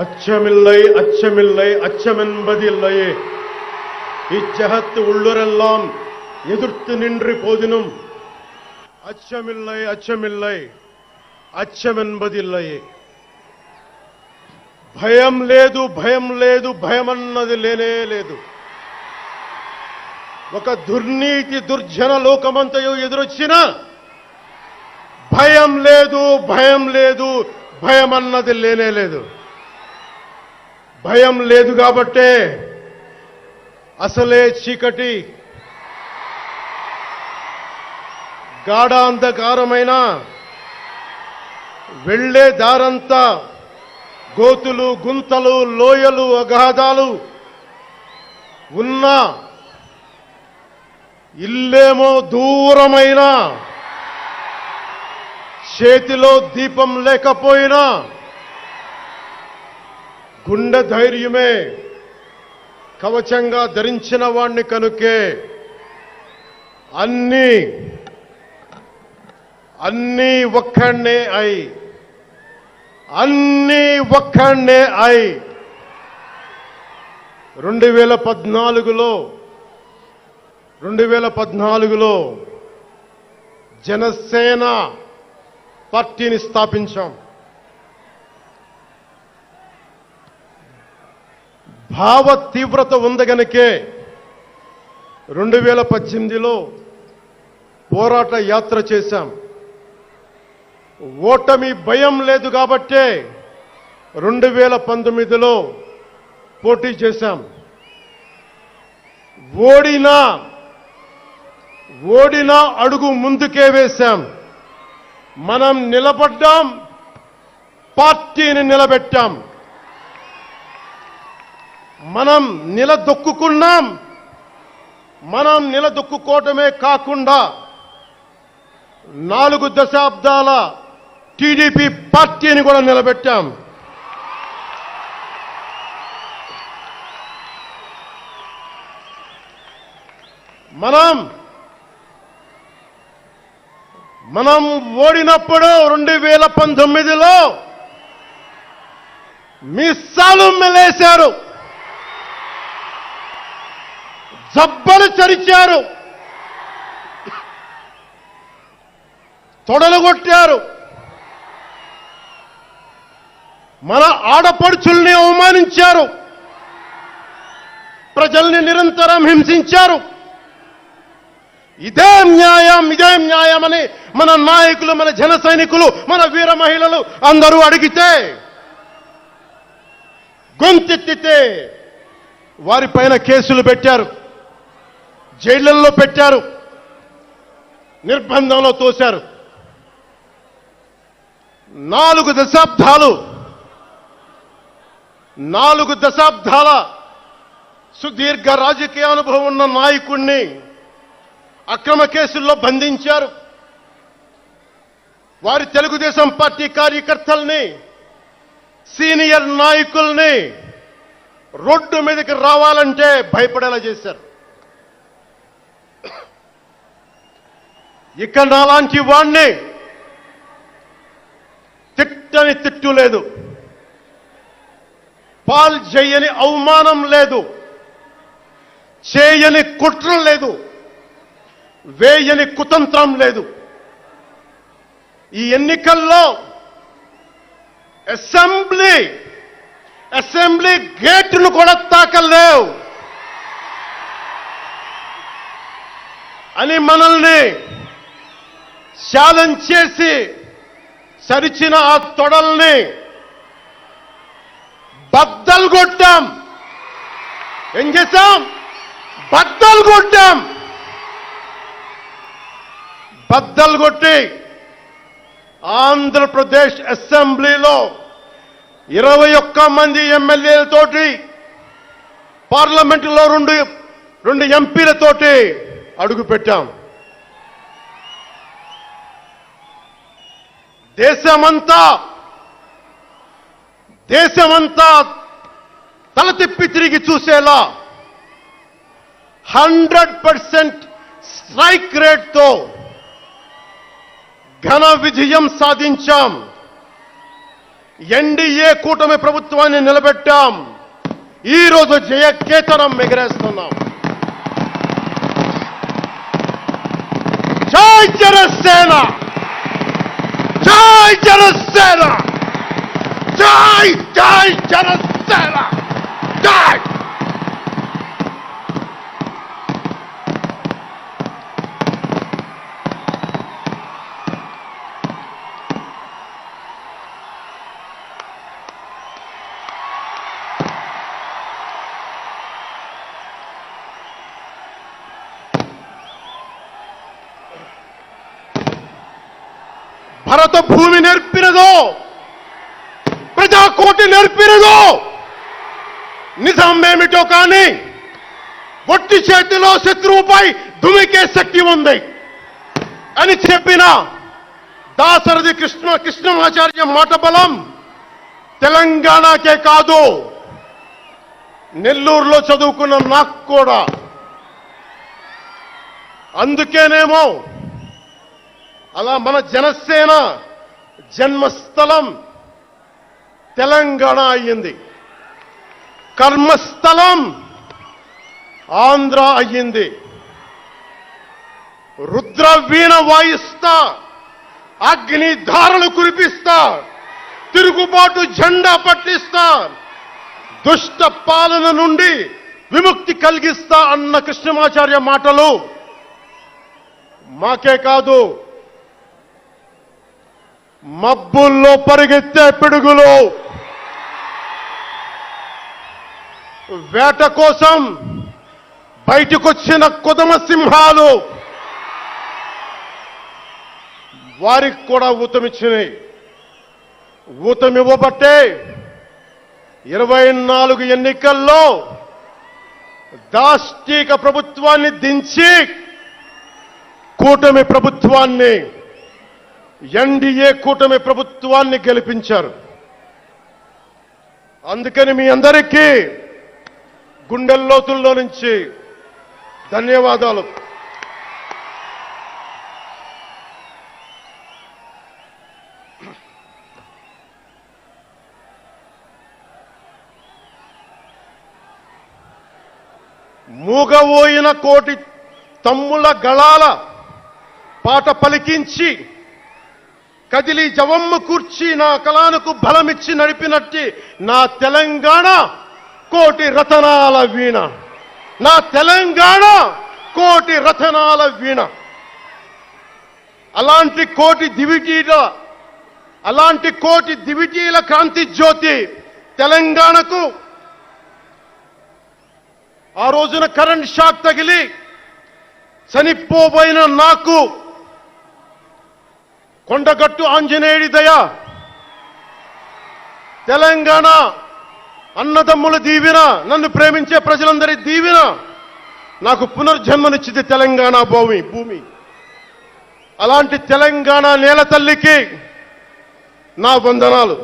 அச்சமில்லை அச்சமில்லை அச்சமென்பதில்லையே. இச்சகத்து உள்ளுரெல்லாம் எதிர்த்து நின்று போதினும் அச்சமில்லை அச்சமில்லை అచ్చమెన్బదిల్లయే. భయం లేదు భయం లేదు భయమన్నది లేనే లేదు. ఒక దుర్నీతి దుర్జన లోకమంతయు ఎదురొచ్చినా భయం లేదు భయం లేదు భయమన్నది లేనే లేదు. భయం లేదు కాబట్టే అసలే చీకటి గాఢాంధకారమైన వెళ్లే దారంతా గోతులు గుంతలు లోయలు అగాధాలు ఉన్నా ఇల్లేమో దూరమైన చేతిలో దీపం లేకపోయినా గుండె ధైర్యమే కవచంగా ధరించిన వాణ్ణి కనుకే అన్నీ ఒక్కడే అన్నీ ఒక్కడే 2014లో జనసేన పార్టీని స్థాపించాం. భావ తీవ్రత ఉంది గనుకే 2018లో పోరాట యాత్ర చేశాం. ఓటమి భయం లేదు కాబట్టే 2019లో పోటీ చేశాం. ఓడినా అడుగు ముందుకే వేశాం. మనం నిలబడ్డాం, పార్టీని నిలబెట్టాం. మనం నిలదొక్కుకున్నాం. మనం నిలదొక్కుకోవటమే కాకుండా 4 దశాబ్దాల టీడీపీ పార్టీని కూడా నిలబెట్టాం. మనం ఓడినప్పుడు 2019లో మీసాలు మెలేశారు, జబ్బలు చరిచారు, తొడలు కొట్టారు, మన ఆడపడుచుల్ని అవమానించారు, ప్రజల్ని నిరంతరం హింసించారు. ఇదే న్యాయమని మన నాయకులు, మన జన సైనికులు, మన వీర మహిళలు అందరూ అడిగితే, గొంతెత్తితే వారిపైన కేసులు పెట్టారు, జైళ్లలో పెట్టారు, నిర్బంధంలో తోశారు. 4 దశాబ్దాల సుదీర్ఘ రాజకీయ అనుభవం ఉన్న నాయకుణ్ణి అక్రమ కేసుల్లో బంధించారు. వారి తెలుగుదేశం పార్టీ కార్యకర్తల్ని, సీనియర్ నాయకుల్ని రోడ్డు మీదకి రావాలంటే భయపడేలా చేశారు. ఇక నాలాంటి వాణ్ణి తిట్టని తిట్టు లేదు, పాల్ చేయని అవమానం లేదు, చేయని కుట్ర లేదు, వేయని కుతంత్రం లేదు. ఈ ఎన్నికల్లో అసెంబ్లీ గేటును కూడా తాకలేవు అని మనల్ని ఛాలెంజ్ చేసి సరిచిన ఆ తొడల్ని బద్దలు కొట్టాం. ఏం చేశాం? బద్దలు కొట్టాం. బద్దలు కొట్టి ఆంధ్రప్రదేశ్ అసెంబ్లీలో 21 మంది ఎమ్మెల్యేలతోటి, పార్లమెంటులో 2 ఎంపీలతోటి అడుగుపెట్టాం. దేశమంతా తల తిప్పి తిరిగి చూసేలా 100% స్ట్రైక్ రేట్తో ఘన విజయం సాధించాం. ఎన్డీఏ కూటమి ప్రభుత్వాన్ని నిలబెట్టాం. ఈ రోజు జయకేతనం ఎగరేస్తున్నాం. జై జనసేన, జై జనసేన, జై జై జనసేన, జై. భరత భూమి నేర్పినదో, ప్రజాకోటి నేర్పినదో, నిజమేమిటో కానీ ఒట్టి చేతిలో శత్రువుపై దుమికే శక్తి ఉంది అని చెప్పిన దాశరథి కృష్ణమాచార్య మాట బలం తెలంగాణకే కాదు, నెల్లూరులో చదువుకున్న నాకు కూడా. అందుకేనేమో అలా మన జనసేన జన్మస్థలం తెలంగాణ అయ్యింది, కర్మస్థలం ఆంధ్ర అయ్యింది. రుద్రవీణ వాయిస్తా, అగ్ని ధారలు కురిపిస్తా, తిరుగుబాటు జెండా పట్టిస్తా, దుష్ట పాలన నుండి విముక్తి కలిగిస్తా అన్న కృష్ణమాచార్య మాటలు మాకే కాదు, మబ్బుల్లో పరిగెత్తే పిడుగులు, వేట కోసం బయటకొచ్చిన కొదమ సింహాలు వారికి కూడా ఊతమిచ్చినాయి. ఊతమివ్వబట్టే 24 ఎన్నికల్లో దాష్టీక ప్రభుత్వాన్ని దించి కూటమి ప్రభుత్వాన్ని, ఎన్డీఏ కూటమి ప్రభుత్వాన్ని గెలిపించారు. అందుకని మీ అందరికీ గుండెల్లోతుల్లో నుంచి ధన్యవాదాలు. మూగబోయిన కోటి తమ్ముల గళాల పాట పలికించి కదిలి జవమ్మ కూర్చి నా కళానికి బలమిచ్చి నడిపినట్టి నా తెలంగాణ కోటి రతనాల వీణ, నా తెలంగాణ కోటి రతనాల వీణ. అలాంటి కోటి దివిటీల కాంతి జ్యోతి తెలంగాణకు ఆ రోజున కరెంట్ షాక్ తగిలి చనిపోబోయిన నాకు కొండగట్టు ఆంజనేయుడి దయ, తెలంగాణ అన్నదమ్ముల దీవెన, నన్ను ప్రేమించే ప్రజలందరి దీవెన నాకు పునర్జన్మనిచ్చింది తెలంగాణ భూమి. అలాంటి తెలంగాణ నేల తల్లికి నా వందనాలు.